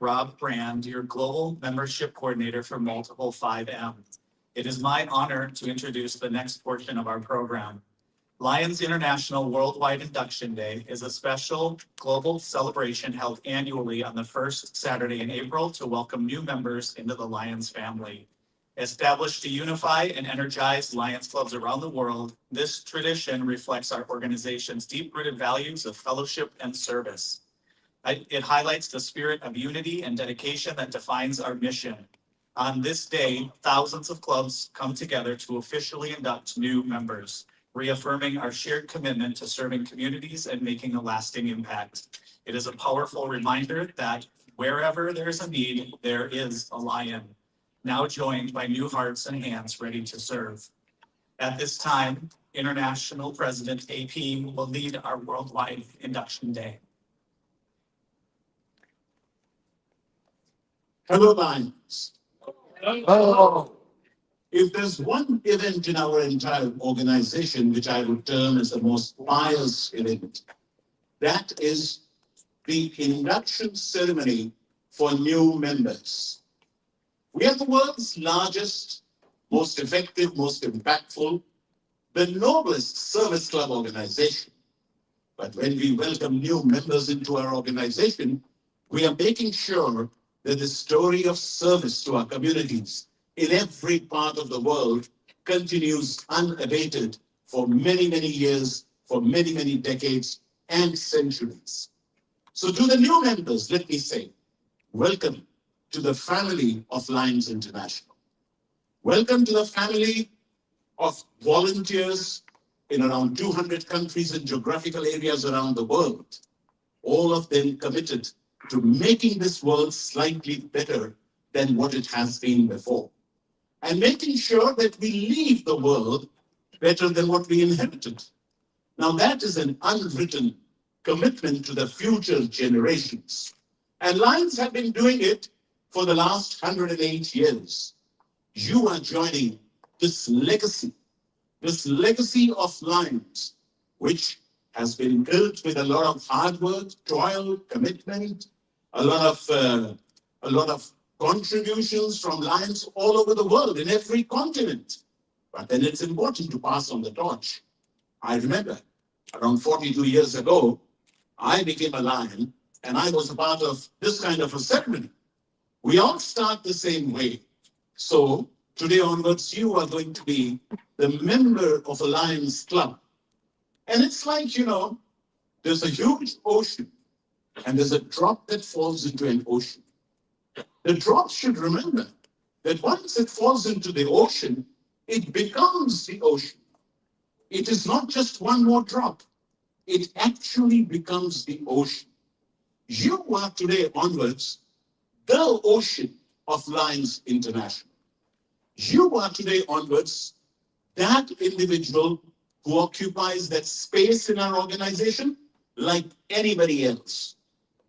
Rob Brand, your Global Membership Coordinator for Multiple 5M. It is my honor to introduce the next portion of our program. Lions International Worldwide Induction Day is a special global celebration held annually on the first Saturday in April to welcome new members into the Lions family. Established to unify and energize Lions clubs around the world, this tradition reflects our organization's deep-rooted values of fellowship and service. It highlights the spirit of unity and dedication that defines our mission. On this day, thousands of clubs come together to officially induct new members, reaffirming our shared commitment to serving communities and making a lasting impact. It is a powerful reminder that wherever there is a need, there is a lion, now joined by new hearts and hands ready to serve. At this time, International President AP will lead our Worldwide Induction Day. Hello, Lions. Oh. If there's one event in our entire organization which I would term as the most pious event, that is the induction ceremony for new members. We are the world's largest, most effective, most impactful, the noblest service club organization. But when we welcome new members into our organization, we are making sure that the story of service to our communities in every part of the world continues unabated for many, many years, for many, many decades and centuries. So to the new members, let me say, welcome to the family of Lions International. Welcome to the family of volunteers in around 200 countries and geographical areas around the world, all of them committed to making this world slightly better than what it has been before, and making sure that we leave the world better than what we inherited. Now that is an unwritten commitment to the future generations. And Lions have been doing it for the last 108 years. You are joining this legacy of Lions, which has been built with a lot of hard work, toil, commitment, a lot of contributions from Lions all over the world, in every continent. But then it's important to pass on the torch. I remember around 42 years ago, I became a Lion and I was a part of this kind of a ceremony. We all start the same way. So today onwards, you are going to be the member of a Lions club. And it's like, there's a huge ocean and there's a drop that falls into an ocean. The drop should remember that once it falls into the ocean, it becomes the ocean. It is not just one more drop. It actually becomes the ocean. You are today onwards the ocean of Lions International. You are today onwards that individual who occupies that space in our organization like anybody else.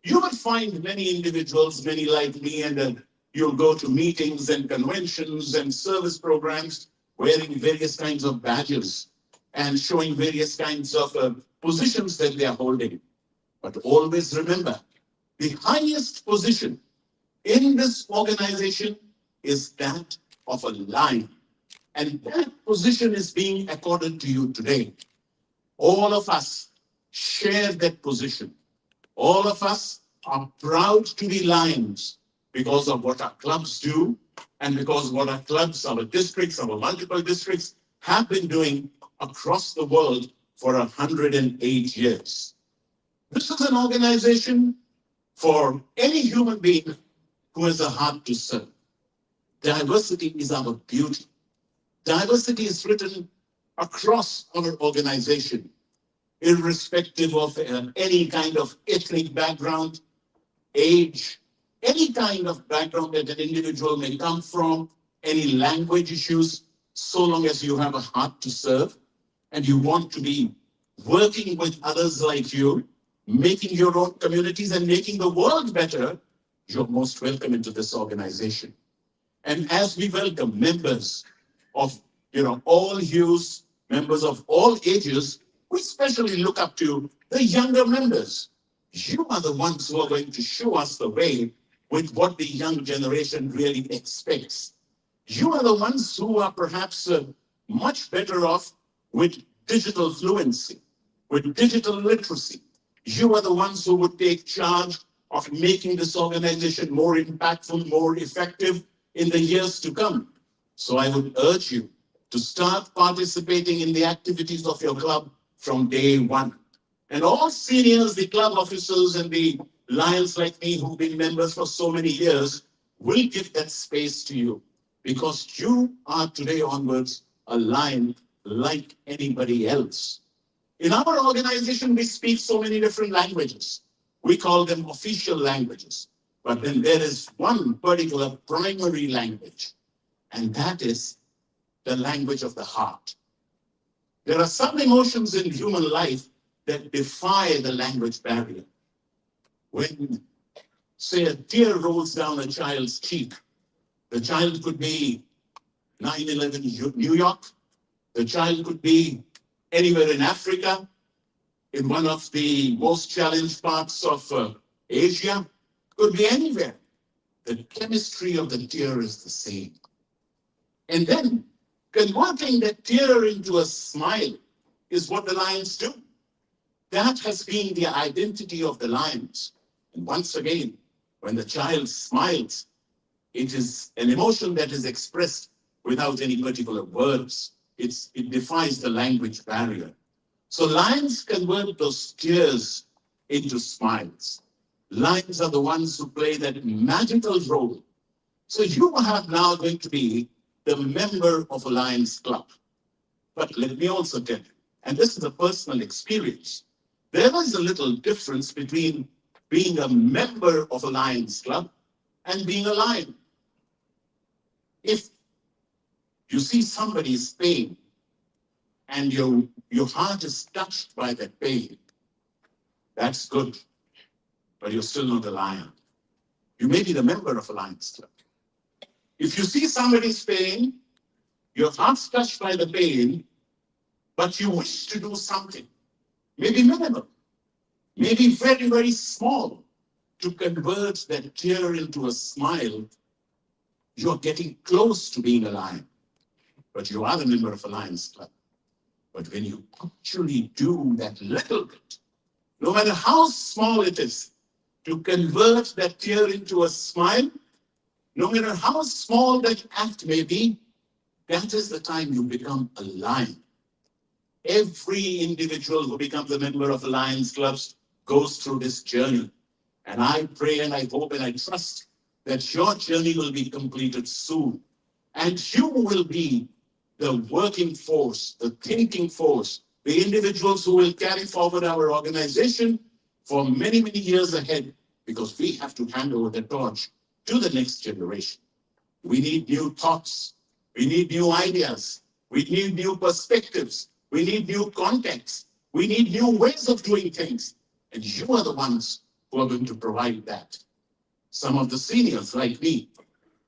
You will find many individuals, many like me, and you'll go to meetings and conventions and service programs wearing various kinds of badges and showing various kinds of positions that they are holding. But always remember, the highest position in this organization is that of a Lion. And that position is being accorded to you today. All of us share that position. All of us are proud to be Lions because of what our clubs do and because what our clubs, our districts, our multiple districts have been doing across the world for 108 years. This is an organization for any human being who has a heart to serve. Diversity is our beauty. Diversity is written across our organization, irrespective of any kind of ethnic background, age, any kind of background that an individual may come from, any language issues, so long as you have a heart to serve and you want to be working with others like you, making your own communities and making the world better, you're most welcome into this organization. And as we welcome members of all hues, members of all ages, we especially look up to the younger members. You are the ones who are going to show us the way with what the young generation really expects. You are the ones who are perhaps much better off with digital fluency, with digital literacy. You are the ones who would take charge of making this organization more impactful, more effective in the years to come. So I would urge you to start participating in the activities of your club from day one. And all seniors, the club officers, and the lions like me who've been members for so many years will give that space to you because you are today onwards a lion like anybody else. In our organization, we speak so many different languages. We call them official languages. But then there is one particular primary language, and that is the language of the heart. There are some emotions in human life that defy the language barrier. When, say, a tear rolls down a child's cheek, the child could be 9/11 New York, the child could be anywhere in Africa, in one of the most challenged parts of Asia, could be anywhere. The chemistry of the tear is the same. And then converting that tear into a smile is what the lions do. That has been the identity of the lions. And once again, when the child smiles, it is an emotion that is expressed without any particular words. It defies the language barrier. So lions convert those tears into smiles. Lions are the ones who play that magical role. So you are now going to be the member of a Lions Club. But let me also tell you, and this is a personal experience, there is a little difference between being a member of a Lions Club and being a lion. If you see somebody's pain and your heart is touched by that pain, that's good, but you're still not a lion. You may be the member of a Lions Club. If you see somebody's pain, your heart's touched by the pain, but you wish to do something, maybe minimal, maybe very, very small, to convert that tear into a smile, you're getting close to being a lion. But you are the member of a Lions Club. But when you actually do that little bit, no matter how small it is, to convert that tear into a smile, no matter how small that act may be, that is the time you become a lion. Every individual who becomes a member of the Lions Clubs goes through this journey. And I pray and I hope and I trust that your journey will be completed soon. And you will be the working force, the thinking force, the individuals who will carry forward our organization for many, many years ahead, because we have to hand over the torch to the next generation. We need new thoughts. We need new ideas. We need new perspectives. We need new contexts. We need new ways of doing things. And you are the ones who are going to provide that. Some of the seniors like me,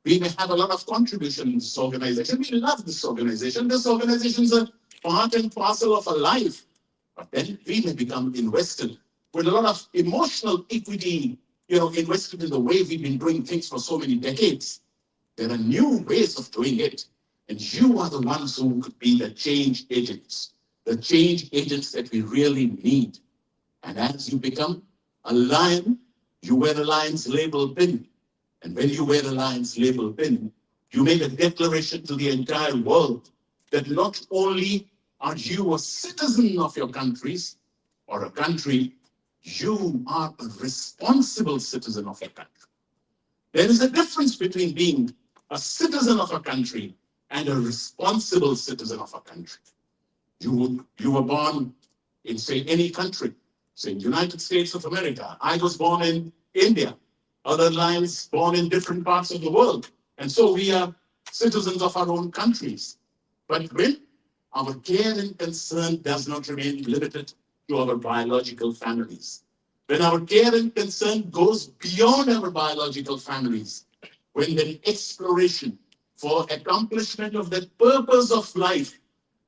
we may have a lot of contribution in this organization. We love this organization. This organization is a part and parcel of our life. But then we may become invested with a lot of emotional equity, invested in the way we've been doing things for so many decades. There are new ways of doing it. And you are the ones who could be the change agents that we really need. And as you become a lion, you wear a lion's label pin. And when you wear a lion's label pin, you make a declaration to the entire world that not only are you a citizen of your countries or a country, you are a responsible citizen of your country. There is a difference between being a citizen of a country and a responsible citizen of a country. You were born in, say, any country, say, United States of America. I was born in India. Other lions born in different parts of the world. And so we are citizens of our own countries. But when our care and concern does not remain limited to our biological families, when our care and concern goes beyond our biological families, when the exploration for accomplishment of the purpose of life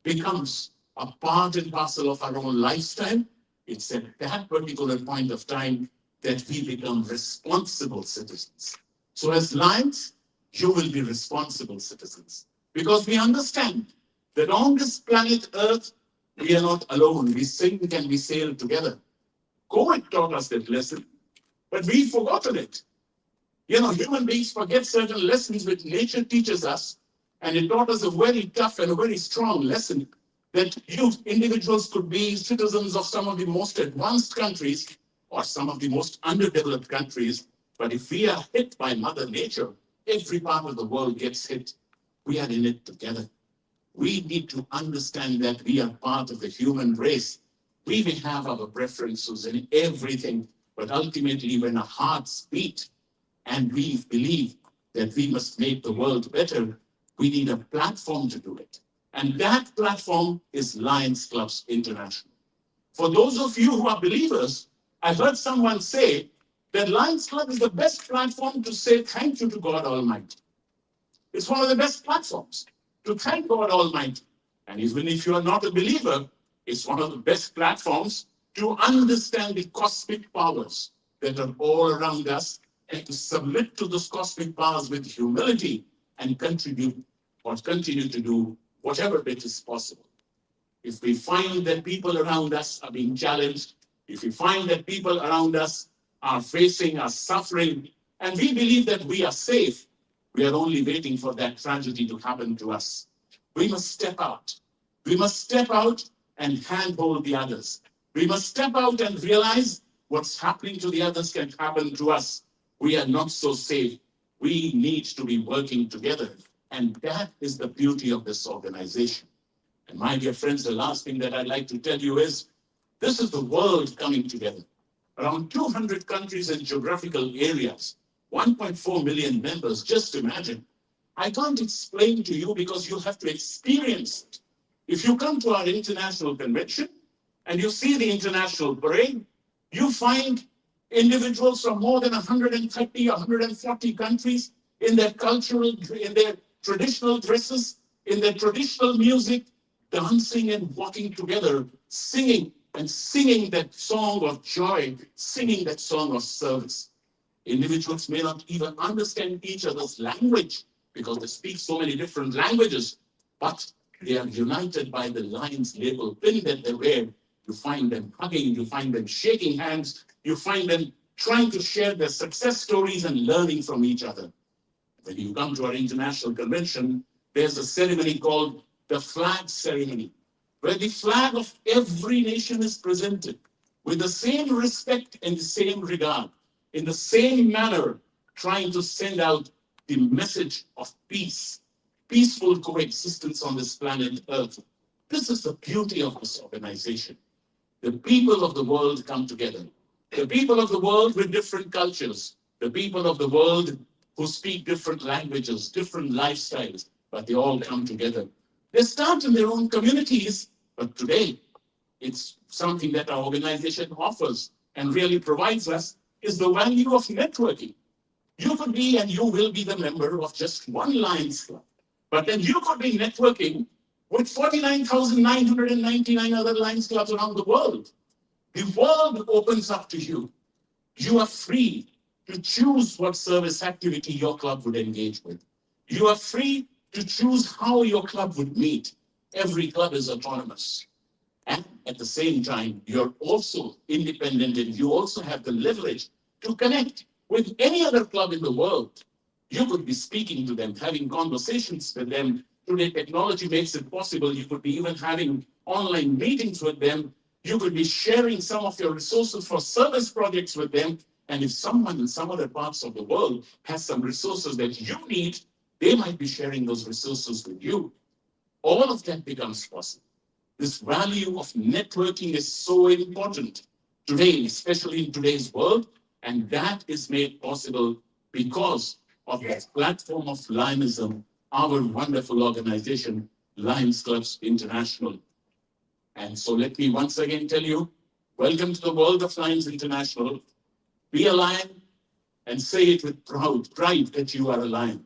becomes a part and parcel of our own lifestyle, it's at that particular point of time that we become responsible citizens. So as Lions, you will be responsible citizens because we understand that on this planet Earth, we are not alone. We sink and we sail together. COVID taught us that lesson, but we've forgotten it. You know, human beings forget certain lessons which nature teaches us, and it taught us a very tough and a very strong lesson that you individuals could be citizens of some of the most advanced countries or some of the most underdeveloped countries. But if we are hit by Mother Nature, every part of the world gets hit. We are in it together. We need to understand that we are part of the human race. We may have our preferences in everything, but ultimately when our hearts beat and we believe that we must make the world better, we need a platform to do it. And that platform is Lions Clubs International. For those of you who are believers, I heard someone say that Lions Club is the best platform to say thank you to God Almighty. It's one of the best platforms to thank God Almighty. And even if you are not a believer, it's one of the best platforms to understand the cosmic powers that are all around us and to submit to those cosmic powers with humility and contribute or continue to do whatever bit is possible. If we find that people around us are being challenged, if we find that people around us are suffering, and we believe that we are safe, we are only waiting for that tragedy to happen to us. We must step out. We must step out and handhold the others. We must step out and realize what's happening to the others can happen to us. We are not so safe. We need to be working together. And that is the beauty of this organization. And my dear friends, the last thing that I'd like to tell you is, this is the world coming together. Around 200 countries and geographical areas, 1.4 million members, just imagine. I can't explain to you because you'll have to experience it. If you come to our international convention and you see the international parade, you find individuals from more than 130, 140 countries in their traditional dresses, in their traditional music, dancing and walking together, singing that song of joy, singing that song of service. Individuals may not even understand each other's language because they speak so many different languages, but they are united by the Lions label pin that they wear. You find them hugging, you find them shaking hands, you find them trying to share their success stories and learning from each other. When you come to our international convention, there's a ceremony called the flag ceremony, where the flag of every nation is presented with the same respect and the same regard, in the same manner, trying to send out the message of peace, peaceful coexistence on this planet Earth. This is the beauty of this organization. The people of the world come together. The people of the world with different cultures, the people of the world who speak different languages, different lifestyles, but they all come together. They start in their own communities, but today it's something that our organization offers and really provides us is the value of networking. You could be and you will be the member of just one Lions Club, but then you could be networking with 49,999 other Lions Clubs around the world. The world opens up to you. You are free to choose what service activity your club would engage with. You are free to choose how your club would meet. Every club is autonomous. And at the same time, you're also independent and you also have the leverage to connect with any other club in the world. You could be speaking to them, having conversations with them. Today, technology makes it possible. You could be even having online meetings with them. You could be sharing some of your resources for service projects with them. And if someone in some other parts of the world has some resources that you need, they might be sharing those resources with you. All of that becomes possible. This value of networking is so important today, especially in today's world. And that is made possible because of the platform of Lionism, our wonderful organization, Lions Clubs International. And so let me once again tell you, welcome to the world of Lions International. Be a lion and say it with pride that you are a lion.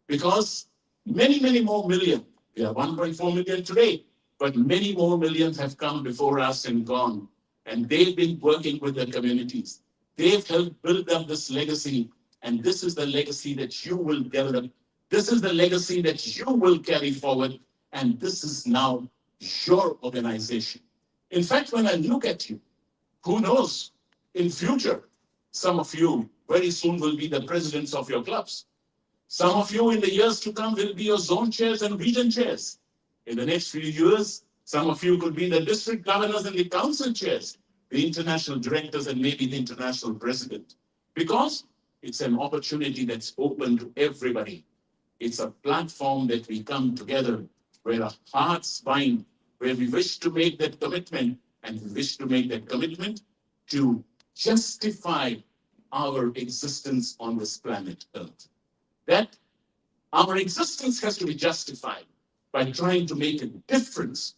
Because many, many more million, we are 1.4 million today, but many more millions have come before us and gone. And they've been working with their communities. They've helped build up this legacy, and this is the legacy that you will develop. This is the legacy that you will carry forward, and this is now your organization. In fact, when I look at you, who knows, in future, some of you very soon will be the presidents of your clubs. Some of you in the years to come will be your zone chairs and region chairs. In the next few years, some of you could be the district governors and the council chairs, the international directors, and maybe the international president. Because it's an opportunity that's open to everybody. It's a platform that we come together where our hearts bind, where we wish to make that commitment, and we wish to make that commitment to justify our existence on this planet Earth. That our existence has to be justified by trying to make a difference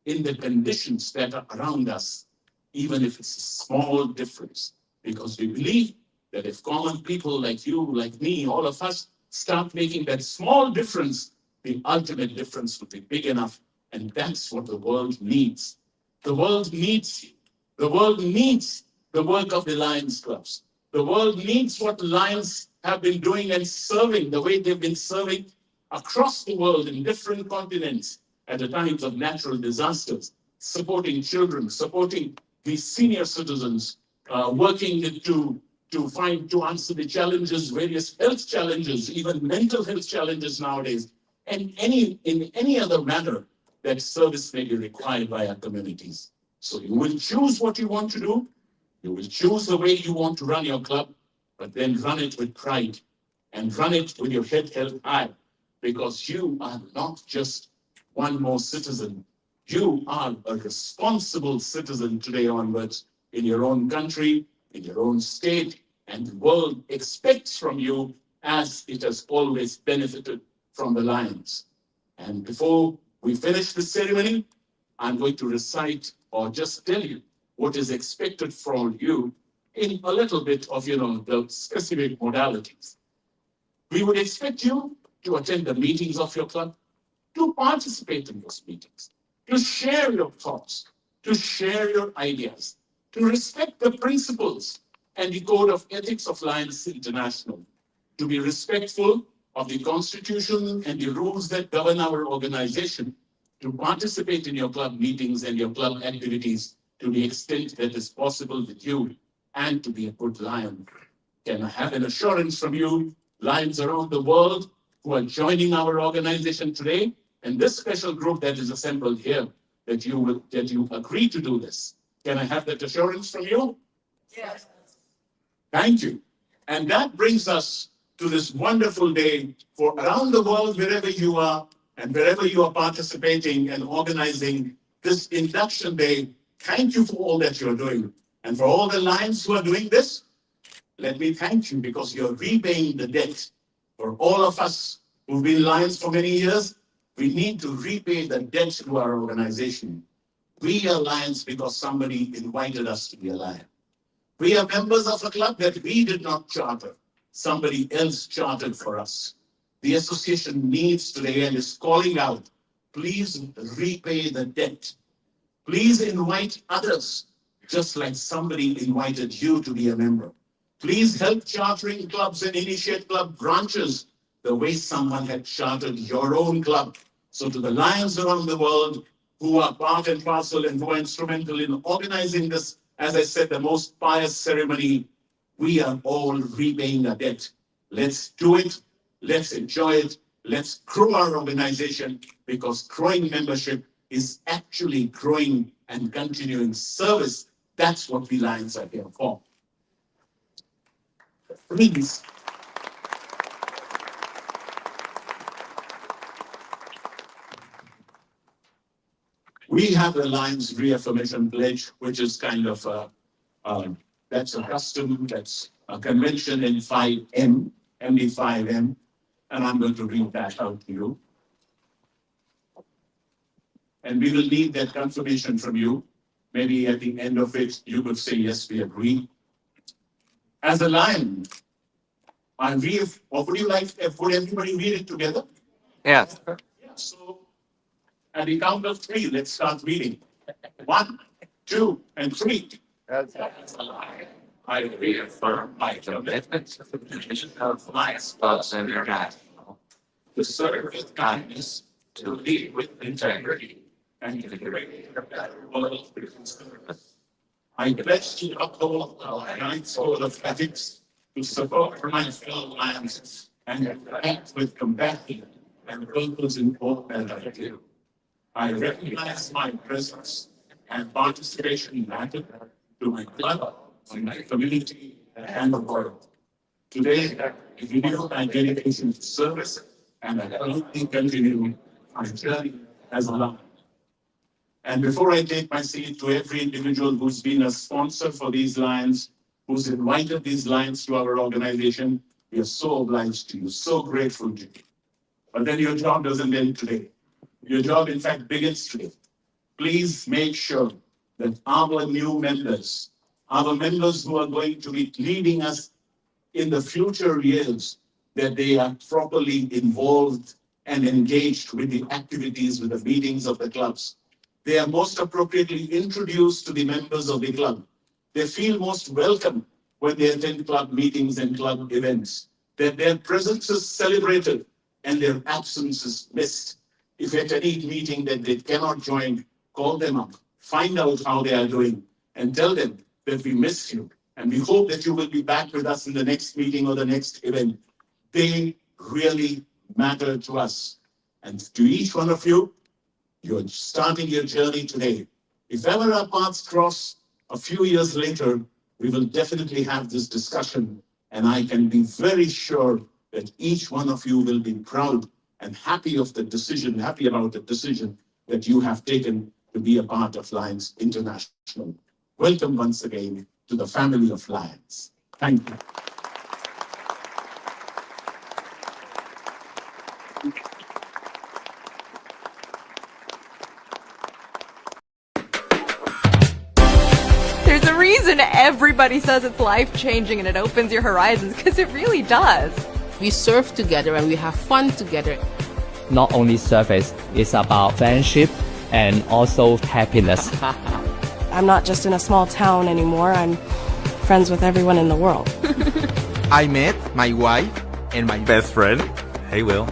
in the conditions that are around us, even if it's a small difference. Because we believe that if common people like you, like me, all of us, start making that small difference, the ultimate difference will be big enough. And that's what the world needs. The world needs you. The world needs the work of the Lions clubs. The world needs what Lions have been doing and serving, the way they've been serving across the world in different continents at the times of natural disasters, supporting children, supporting the senior citizens, working to answer the challenges, various health challenges, even mental health challenges nowadays, and in any other manner that service may be required by our communities. So you will choose what you want to do. You will choose the way you want to run your club, but then run it with pride and run it with your head held high, because you are not just one more citizen. You are a responsible citizen today onwards in your own country, in your own state, and the world expects from you as it has always benefited from the Lions. And before we finish the ceremony, I'm going to recite or just tell you what is expected from you in a little bit of, the specific modalities. We would expect you to attend the meetings of your club, to participate in those meetings, to share your thoughts, to share your ideas, to respect the principles and the code of ethics of Lions International, to be respectful of the constitution and the rules that govern our organization, to participate in your club meetings and your club activities to the extent that is possible with you, and to be a good Lion. Can I have an assurance from you, Lions around the world who are joining our organization today, and this special group that is assembled here, that you agree to do this? Can I have that assurance from you? Yes. Thank you. And that brings us to this wonderful day for around the world, wherever you are and wherever you are participating and organizing this induction day. Thank you for all that you're doing. And for all the Lions who are doing this, let me thank you, because you're repaying the debt. For all of us who've been Lions for many years, we need to repay the debt to our organization. We are Lions because somebody invited us to be a Lion. We are members of a club that we did not charter. Somebody else chartered for us. The association needs today and is calling out, please repay the debt. Please invite others, just like somebody invited you to be a member. Please help chartering clubs and initiate club branches the way someone had chartered your own club. So to the Lions around the world who are part and parcel and who are instrumental in organizing this, as I said, the most pious ceremony, we are all repaying a debt. Let's do it. Let's enjoy it. Let's grow our organization, because growing membership is actually growing and continuing service. That's what we Lions are here for. Please. We have the Lions Reaffirmation Pledge, which is kind of that's a custom, that's a convention in 5M, MD5M, and I'm going to read that out to you. And we will need that confirmation from you. Maybe at the end of it, you could say, yes, we agree. As a Lion, or would you like, would everybody read it together? Yes. Yeah, so at the count of 3, let's start reading. 1, 2, and 3. As As a Lion I reaffirm my commitment to the mission of Lions Clubs International, to serve with kindness, to lead with integrity, and to create a better world through service. I pledge to uphold the Lions Code of Ethics, to support my fellow Lions, and to act with compassion and purpose in all that I do. I recognize my presence and participation matter to my club, to my community, and the world. Today, I renew my dedication to service, and I proudly continue my journey as a Lion. And before I take my seat, to every individual who's been a sponsor for these Lions, who's invited these Lions to our organization, we are so obliged to you, so grateful to you. But then your job doesn't end today. Your job, in fact, begins today. Please make sure that our new members, our members who are going to be leading us in the future years, that they are properly involved and engaged with the activities, with the meetings of the clubs. They are most appropriately introduced to the members of the club. They feel most welcome when they attend club meetings and club events, that their presence is celebrated and their absence is missed. If at any meeting that they cannot join, call them up, find out how they are doing, and tell them that we miss you, and we hope that you will be back with us in the next meeting or the next event. They really matter to us. And to each one of you, you're starting your journey today. If ever our paths cross a few years later, we will definitely have this discussion, and I can be very sure that each one of you will be proud and happy about the decision that you have taken to be a part of Lions International. Welcome once again to the family of Lions. Thank you. There's a reason everybody says it's life-changing and it opens your horizons, because it really does. We surf together and we have fun together. Not only service, it's about friendship and also happiness. I'm not just in a small town anymore, I'm friends with everyone in the world. I met my wife and my best friend. Hey, Will.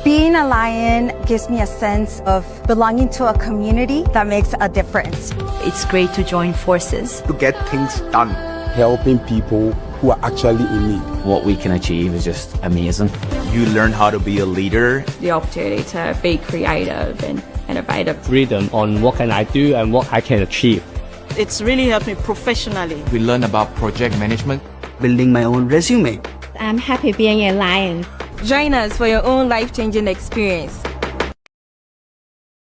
Being a Lion gives me a sense of belonging to a community that makes a difference. It's great to join forces. To get things done. Helping people who are actually in need. What we can achieve is just amazing. You learn how to be a leader. The opportunity to be creative and innovative. Freedom on what can I do and what I can achieve. It's really helped me professionally. We learn about project management. Building my own resume. I'm happy being a Lion. Join us for your own life-changing experience.